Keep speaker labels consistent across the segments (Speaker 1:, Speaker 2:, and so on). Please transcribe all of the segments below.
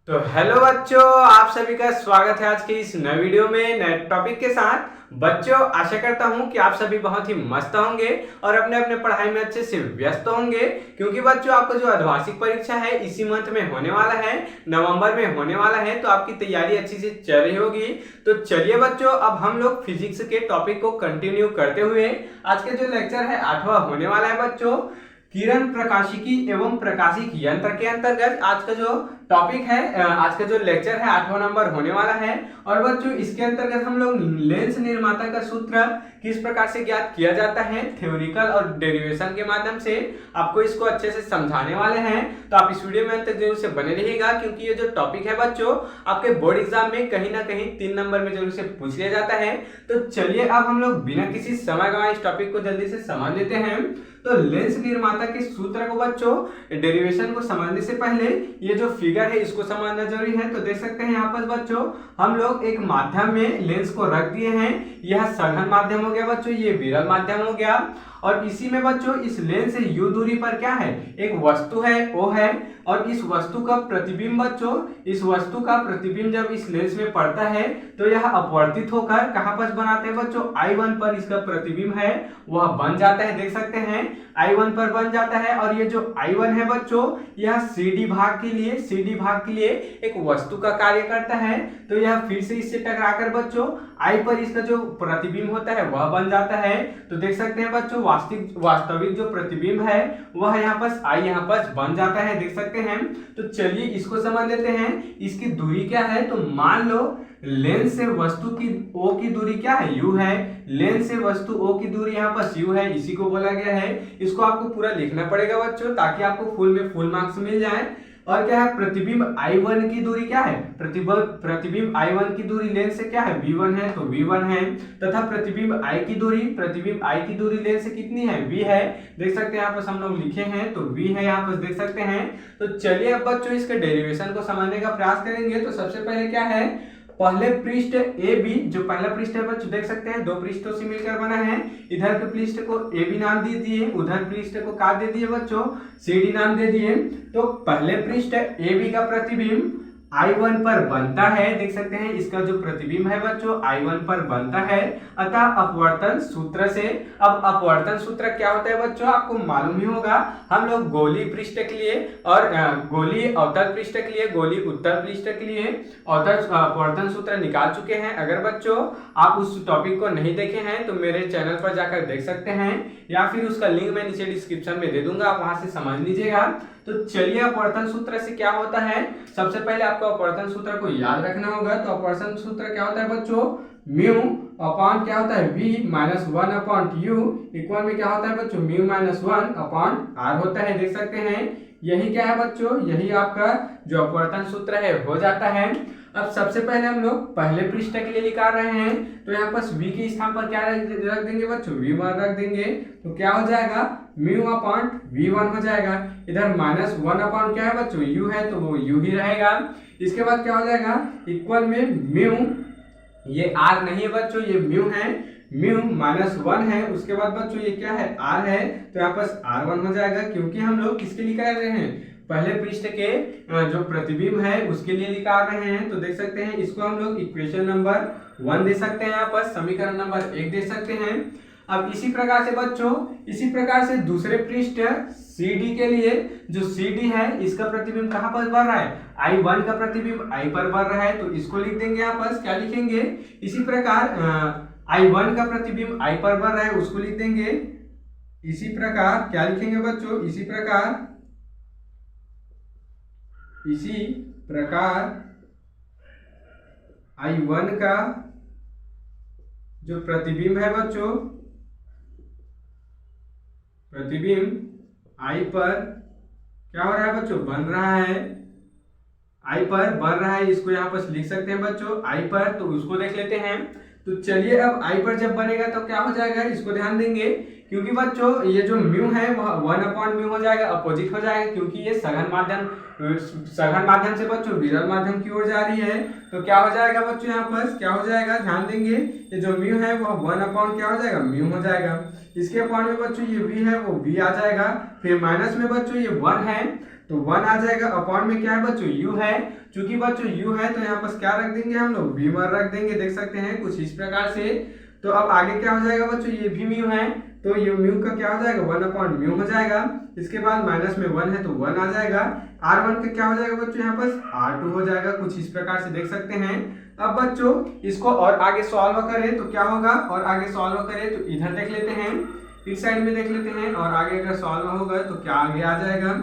Speaker 1: तो हेलो बच्चों, आप सभी का स्वागत है आज की इस नए वीडियो में नए टॉपिक के साथ। बच्चों, आशा करता हूं कि आप सभी बहुत ही मस्त होंगे और अपने अपने पढ़ाई में अच्छे से व्यस्त होंगे, क्योंकि बच्चों आपका जो अर्धवार्षिक परीक्षा है इसी मंथ में होने वाला है, नवंबर में होने वाला है। तो आपकी तैयारी अच्छी से चल रही होगी। तो चलिए बच्चों, अब हम लोग फिजिक्स के टॉपिक को कंटिन्यू करते हुए आज के जो लेक्चर है 8वां होने वाला है बच्चों, किरण प्रकाशिकी एवं प्रकाशिक यंत्र के अंतर्गत आज का जो टॉपिक है, आज का जो लेक्चर है 8वां नंबर होने वाला है। और बच्चों इसके अंतर्गत हम लोग लेंस निर्माता का सूत्र किस प्रकार से ज्ञात किया जाता है थ्योरिकल और डेरिवेशन के माध्यम से आपको इसको अच्छे से समझाने वाले हैं। तो आप इस वीडियो में अंत तक जरूर से बने रहिएगा, क्योंकि ये जो टॉपिक है बच्चों आपके बोर्ड एग्जाम में कहीं ना कहीं 3 नंबर में जरूर से पूछ लिया जाता है। तो चलिए अब हम लोग बिना किसी समय गंवाए इस टॉपिक को जल्दी से समझ लेते हैं। तो लेंस निर्माता के सूत्र को बच्चों डेरिवेशन को समझने से पहले ये जो फिगर है इसको समझना जरूरी है। तो देख सकते हैं यहाँ पर बच्चों हम लोग एक माध्यम में लेंस को रख दिए हैं। यह सघन माध्यम हो गया बच्चों, ये विरल माध्यम हो गया। और इसी में बच्चों इस लेंस से u दूरी पर क्या है, एक वस्तु है O है। और इस वस्तु का प्रतिबिंब बच्चों, इस वस्तु का प्रतिबिंब जब इस लेंस में पड़ता है तो यह अपवर्तित होकर कहां पर बनाते हैं बच्चों, I1 पर इसका प्रतिबिंब है वह बन जाता है। देख सकते हैं I1 पर बन जाता है। और ये जो I1 है बच्चों यह CD भाग के लिए एक वस्तु का कार्य करता है। तो यह फिर से इससे टकराकर बच्चों I पर इसका जो प्रतिबिंब होता है वह बन जाता है। तो देख सकते हैं बच्चों वास्तविक जो प्रतिबिंब है वह यहाँ पर I यहाँ पर बन जाता है, देख सकते हैं। तो चलिए इसको समझ लेते हैं, इसकी दूरी क्या है। तो मान लो लेंस से वस्तु की O की दूरी क्या है, U है। लेंस से वस्तु O की दूरी यहाँ पर U है, इसी को बोला गया है। इसको आपको पूरा लिखना पड़ेगा बच्चों, ताकि आपको फुल में फुल मार्क्स मिल जाए। और क्या है, प्रतिबिंब I1 की दूरी क्या है, प्रतिबिंब I1 की दूरी लेंस से क्या है, V1 है, तो V1 है। तथा प्रतिबिंब I की दूरी लेंस से कितनी है, V है। देख सकते हैं यहाँ पर हम लोग लिखे हैं तो V है यहाँ पर, देख सकते हैं। तो चलिए अब बच्चों इसके डेरिवेशन को समझने का प्रयास करेंगे। तो सबसे पहले क्या है, पहले पृष्ठ ए बी, जो पहला पृष्ठ है बच्चों देख सकते हैं 2 पृष्ठों से मिलकर बना है। इधर के पृष्ठ को ए बी नाम दे दिए, उधर पृष्ठ को क्या दे दिए बच्चों, सी डी नाम दे दिए। तो पहले पृष्ठ ए बी का प्रतिबिंब I1 पर बनता है, देख सकते हैं इसका जो प्रतिबिंब है बच्चों I1 पर बनता है। अतः अपवर्तन सूत्र से, अब अपवर्तन सूत्र क्या होता है बच्चों आपको मालूम ही होगा। हम लोग गोलीय पृष्ठ के लिए और गोलीय अवतल पृष्ठ के लिए, गोलीय उत्तल पृष्ठ के लिए अपवर्तन सूत्र निकाल चुके हैं। अगर बच्चों आप उस टॉपिक को नहीं देखे हैं तो मेरे चैनल पर जाकर देख सकते हैं, या फिर उसका लिंक मैं नीचे डिस्क्रिप्शन में दे दूंगा, आप वहां से समझ लीजिएगा। तो चलिए अपवर्तन सूत्र से क्या होता है, सबसे पहले आपको अपवर्तन सूत्र को याद रखना होगा। तो अपवर्तन सूत्र क्या होता है बच्चों, म्यू अपॉन क्या होता है v minus 1 upon u equal में क्या होता है बच्चों, म्यू माइनस 1 अपॉन r होता है। देख सकते हैं यही क्या है बच्चों, यही आपका जो अपवर्तन सूत्र है हो जाता है। अब सबसे पहले हम लोग पहले पृष्ठ के लिए निकाल रहे हैं। तो यहाँ पर v के स्थान पर क्या रख देंगे बच्चों, v1 रख देंगे। तो क्या हो जाएगा, म्यू अपॉन v1 हो जाएगा। इधर माइनस 1 अपॉन क्या है बच्चों, u है, तो वो u ही रहेगा। इसके बाद क्या हो जाएगा, इक्वल में म्यू, ये r नहीं है बच्चों, ये म्यू है, म्यू माइनस 1 है। उसके बाद बच्चों ये क्या है, r है, तो यहाँ पर r1 हो जाएगा, क्योंकि हम लोग किसके लिए कर रहे हैं, पहले पृष्ठ के जो प्रतिबिंब है उसके लिए निकाल रहे हैं। तो देख सकते हैं इसको हम लोग इक्वेशन नंबर 1 दे सकते हैं, यहाँ पर समीकरण नंबर 1 दे सकते हैं। अब इसी प्रकार से बच्चों, इसी प्रकार से दूसरे पृष्ठ CD के लिए, जो CD है इसका प्रतिबिंब कहाँ पर बन रहा है, I1 का प्रतिबिंब I पर बन रहा है। तो इसको लिख देंगे यहाँ पर, क्या लिखेंगे, इसी प्रकार I1 का प्रतिबिंब I पर बन रहा है उसको लिख देंगे। इसी प्रकार क्या लिखेंगे बच्चों, इसी प्रकार I1 का जो प्रतिबिंब है बच्चों, प्रतिबिंब I पर क्या हो रहा है बच्चों, बन रहा है, I पर बन रहा है। इसको यहाँ पर लिख सकते हैं बच्चों I पर, तो उसको देख लेते हैं। तो चलिए अब I पर जब बनेगा तो क्या हो जाएगा, इसको ध्यान देंगे, क्योंकि बच्चों ये जो म्यू है वह 1 अपॉन म्यू हो जाएगा, अपोजिट हो जाएगा, क्योंकि ये सघन माध्यम से बच्चों विरल माध्यम की ओर जा रही है। तो क्या हो जाएगा बच्चों, यहाँ पर क्या हो जाएगा, ध्यान देंगे, ये जो म्यू है वह 1 अपॉन क्या हो जाएगा, म्यू हो जाएगा। इसके अपॉन में बच्चों ये v है वो v आ जाएगा, फिर माइनस में बच्चों ये 1 है, तो 1 आ जाएगा। अपॉन में क्या है बच्चों, u है। चूंकि बच्चों u है तो यहाँ पर क्या रख देंगे हम लोग, v1 रख देंगे, देख सकते हैं कुछ इस प्रकार से। तो अब आगे क्या हो जाएगा बच्चों, ये भी म्यू है तो ये म्यू का क्या हो जाएगा, 1 अपॉन म्यू हो जाएगा। इसके बाद माइनस में 1 है तो 1 आ जाएगा। r1 का क्या हो जाएगा बच्चों, यहाँ पर r2 हो जाएगा, कुछ इस प्रकार से देख सकते हैं। अब बच्चों इसको और आगे सॉल्व करें तो क्या होगा, और आगे सॉल्व करें तो इधर देख लेते हैं, इस साइड में देख लेते हैं, और आगे अगर सॉल्व होगा तो क्या आगे आ जाएगा।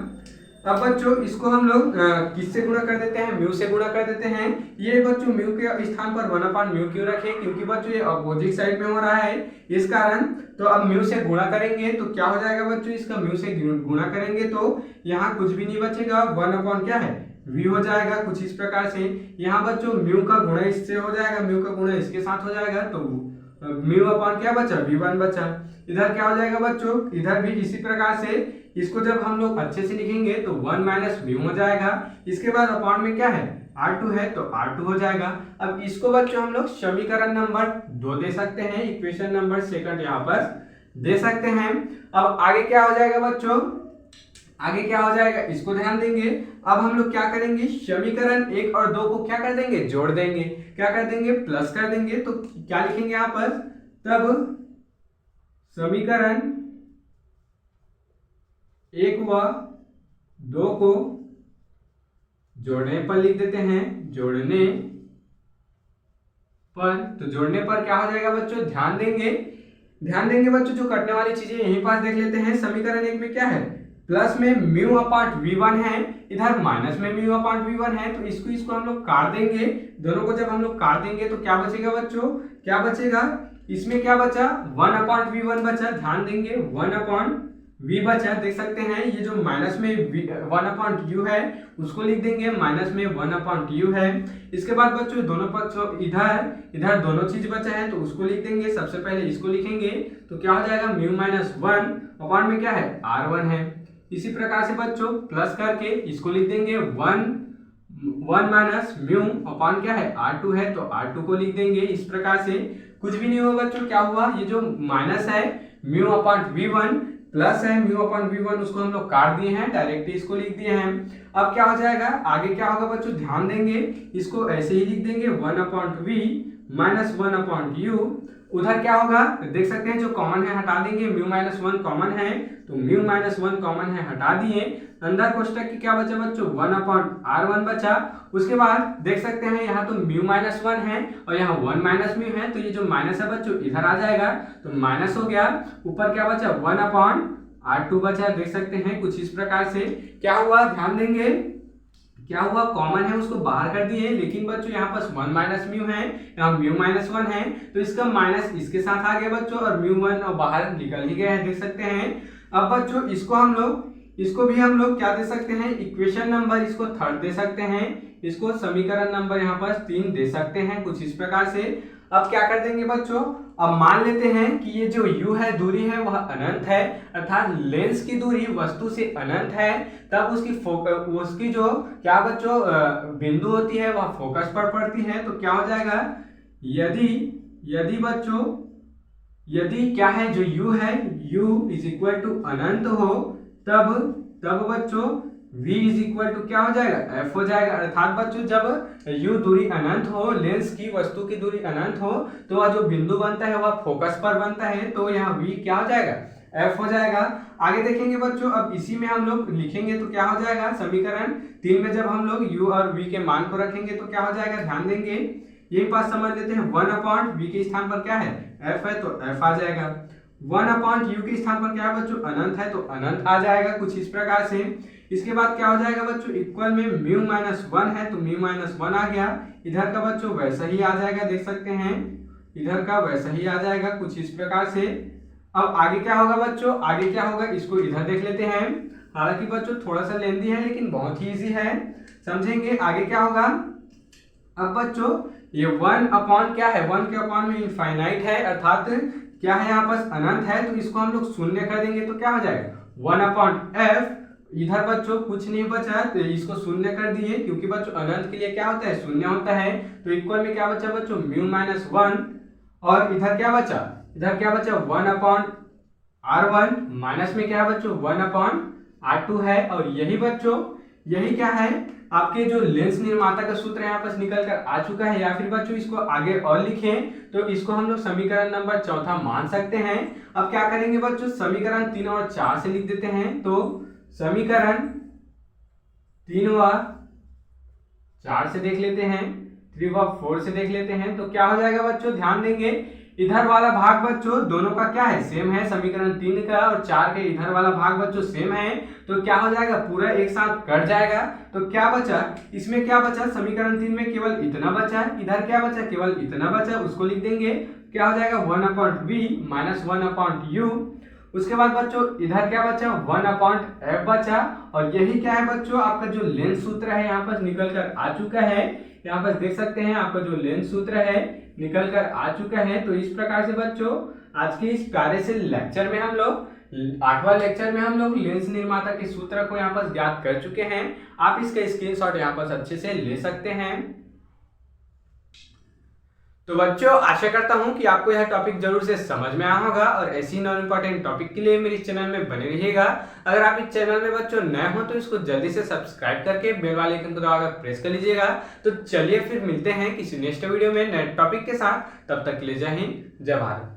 Speaker 1: अब बच्चों इसको हम लोग किससे गुणा कर देते हैं, म्यू से गुणा कर देते हैं। ये बच्चों म्यू के स्थान पर 1 अपॉन म्यू क्यों रखे, क्योंकि बच्चों ये अपोजिट साइड में हो रहा है इस कारण। तो अब म्यू से गुणा करेंगे तो क्या हो जाएगा बच्चों, इसका म्यू से गुणा करेंगे तो यहाँ कुछ भी नहीं बचेगा, 1 अपॉन क्या है, v हो जाएगा, कुछ इस प्रकार से। यहाँ बच्चों म्यू का गुणा इससे हो जाएगा, म्यू का गुणा इसके साथ हो जाएगा, तो म्यू अपॉन क्या बचा, v1 बचा। इधर क्या हो जाएगा बच्चों, इधर भी इसी प्रकार से इसको जब हम लोग अच्छे से लिखेंगे तो 1 माइनस म्यू हो जाएगा। इसके बाद अपॉन में क्या है, r2 है तो r2 हो जाएगा। अब इसको बच्चों हम लोग समीकरण नंबर 2 दे सकते हैं, इक्वेशन नंबर सेकंड यहाँ पर दे सकते हैं। अब आगे क्या हो जाएगा बच्चों, आगे क्या हो जाएगा इसको ध्यान देंगे। अब हम लोग क्या करेंगे, समीकरण 1 और 2 को क्या कर देंगे, जोड़ देंगे, क्या कर देंगे, प्लस कर देंगे। तो क्या लिखेंगे यहाँ पर, तब समीकरण 1 व 2 को जोड़ने पर लिख देते हैं, जोड़ने पर। तो जोड़ने पर क्या हो जाएगा बच्चों, ध्यान देंगे, ध्यान देंगे बच्चों, जो कटने वाली चीजें यहीं पास देख लेते हैं। समीकरण 1 में क्या है, प्लस में म्यू अपॉन v1 है, इधर माइनस में म्यू अपॉन v1 है, तो इसको हम लोग काट देंगे। दोनों को जब हम लोग काट देंगे तो क्या बचेगा बच्चों, क्या बचेगा, इसमें क्या बचा, 1 अपॉन v1 बचा, ध्यान देंगे 1 अपॉन v बचा, देख सकते हैं। ये जो माइनस में 1 अपॉन u है उसको लिख देंगे, माइनस में 1 अपॉन u है। इसके बाद बच्चों दोनों पक्षों इधर दोनों चीज बचा है तो उसको लिख देंगे। सबसे पहले इसको लिखेंगे तो क्या हो जाएगा, म्यू माइनस 1 अपॉन में क्या है, r1 है। इसी प्रकार से बच्चों प्लस करके इसको लिख देंगे 1 माइनस म्यू अपॉन क्या है, r2 है, तो r2 को लिख देंगे। इस प्रकार से कुछ भी नहीं होगा बच्चों, क्या हुआ, ये जो माइनस है म्यू अपॉन v1 प्लस है म्यू अपॉन v1, उसको हम लोग काट दिए हैं, डायरेक्टली इसको लिख दिए हैं। अब क्या हो जाएगा, आगे क्या होगा बच्चों, ध्यान देंगे, इसको ऐसे ही लिख देंगे 1 upon v minus 1 upon u। उधर क्या होगा, देख सकते हैं जो कॉमन है हटा देंगे, म्यू माइनस 1 कॉमन है तो म्यू माइनस 1 कॉमन है, हटा दिए। अंदर कोष्टक की क्या बचा बच्चों, 1 अपॉन r1 बचा। उसके बाद देख सकते हैं यहाँ तो म्यू माइनस 1 है और यहाँ 1 माइनस म्यू है, तो ये जो माइनस है बच्चों इधर आ जाएगा, तो माइनस हो गया। ऊपर क्या बचा, 1 अपॉन r2 बचा, देख सकते हैं कुछ इस प्रकार से। क्या हुआ, ध्यान देंगे, क्या हुआ, कॉमन है उसको बाहर कर दिए, लेकिन बच्चों यहाँ पास 1 माइनस म्यू है, यहाँ म्यू माइनस 1 है, तो इसका माइनस इसके साथ आ गया बच्चों, और म्यू 1 और बाहर निकल ही गया है, देख सकते हैं। अब बच्चों इसको भी हम लोग क्या दे सकते हैं, इक्वेशन नंबर इसको 3 दे सकते हैं, इसको समीकरण नंबर यहाँ पर 3 दे सकते हैं, कुछ इस प्रकार से। अब क्या कर देंगे बच्चों, अब मान लेते हैं कि ये जो u है दूरी है वह अनंत है, अर्थात लेंस की दूरी वस्तु से अनंत है, तब उसकी जो क्या बच्चों बिंदु होती है वह फोकस पर पड़ती है। तो क्या हो जाएगा, यदि बच्चों यदि क्या है, जो u है u इज इक्वल टू अनंत हो, तब बच्चों v इज इक्वल टू क्या हो जाएगा, f हो जाएगा। अर्थात बच्चों जब u दूरी अनंत हो, लेंस की वस्तु की दूरी अनंत हो, तो वह जो बिंदु बनता है वह फोकस पर बनता है, तो यहाँ v क्या हो जाएगा, f हो जाएगा। आगे देखेंगे बच्चों, अब इसी में हम लोग लिखेंगे तो क्या हो जाएगा, समीकरण 3 में जब हम लोग u और v के मान को रखेंगे तो क्या हो जाएगा, ध्यान देंगे, यही बात समझ लेते हैं। 1 अपॉन v के स्थान पर क्या है, f है, तो f आ जाएगा। 1 अपॉन u के स्थान पर क्या है बच्चों, अनंत है, तो अनंत आ जाएगा, कुछ इस प्रकार से। इसके बाद क्या हो जाएगा बच्चों, इक्वल में म्यू माइनस 1 है, तो म्यू माइनस 1 आ गया। इधर का बच्चों वैसा ही आ जाएगा, देख सकते हैं, इधर का वैसा ही आ जाएगा, कुछ इस प्रकार से। अब आगे क्या होगा बच्चों, आगे क्या होगा इसको इधर देख लेते हैं। हालांकि बच्चों थोड़ा सा लेंदी है लेकिन बहुत ही इजी है, समझेंगे। आगे क्या होगा, अब बच्चों ये 1 अपॉन क्या है, 1 के अपॉन में इनफाइनाइट है, अर्थात क्या है यहाँ पास अनंत है, तो इसको हम लोग शून्य कर देंगे तो क्या हो जाएगा 1 अपॉन f। इधर बच्चों कुछ नहीं बचा, तो इसको शून्य कर दिए, क्योंकि बच्चों अनंत के लिए क्या होता है, शून्य होता है। तो इक्वल में क्या बचा बच्चों, म्यू माइनस 1, और इधर क्या बचा, 1 अपॉन r1, माइनस में क्या है बच्चों 1 अपॉन r2 है, और यही बच्चों यही क्या है, आपके जो लेंस निर्माता का सूत्र यहाँ पर निकल कर आ चुका है। या फिर बच्चों इसको आगे और लिखें तो इसको हम लोग समीकरण नंबर चौथा मान सकते हैं। अब क्या करेंगे बच्चों, समीकरण 3 और 4 से लिख देते हैं। तो समीकरण 3 व 4 से देख लेते हैं, 3 व 4 से देख लेते हैं। तो क्या हो जाएगा बच्चों, ध्यान देंगे इधर वाला भाग बच्चों दोनों का क्या है, सेम है। समीकरण 3 का और 4 के इधर वाला भाग बच्चों सेम है। तो क्या हो जाएगा, पूरा एक साथ कट जाएगा। तो क्या बचा, इसमें क्या बचा, समीकरण 3 में केवल इतना बचा, इधर क्या बचा, केवल इतना बचा, उसको लिख देंगे। क्या हो जाएगा 1/v माइनस 1/u। उसके बाद बच्चों इधर क्या बचा, 1/f बचा। और यही क्या है बच्चों, आपका जो लेंस सूत्र है यहाँ पर निकल कर आ चुका है। यहाँ पर देख सकते हैं आपका जो लेंस सूत्र है निकल कर आ चुका है। तो इस प्रकार से बच्चों आज के इस प्यारे से लेक्चर में हम लोग 8वां लेक्चर में हम लोग लेंस निर्माता के सूत्र को यहाँ पर ज्ञात कर चुके हैं। आप इसका स्क्रीनशॉट यहाँ पर अच्छे से ले सकते हैं। तो बच्चों आशा करता हूं कि आपको यह टॉपिक जरूर से समझ में आया होगा और ऐसी नॉन इंपॉर्टेंट टॉपिक के लिए मेरे चैनल में बने रहिएगा। अगर आप इस चैनल में बच्चों नए हो तो इसको जल्दी से सब्सक्राइब करके बेल वाले आइकन को दबाकर प्रेस कर लीजिएगा। तो चलिए फिर मिलते हैं किसी नेक्स्ट वीडियो में नए टॉपिक के साथ। तब तक के लिए जय हिंद, जय भारत।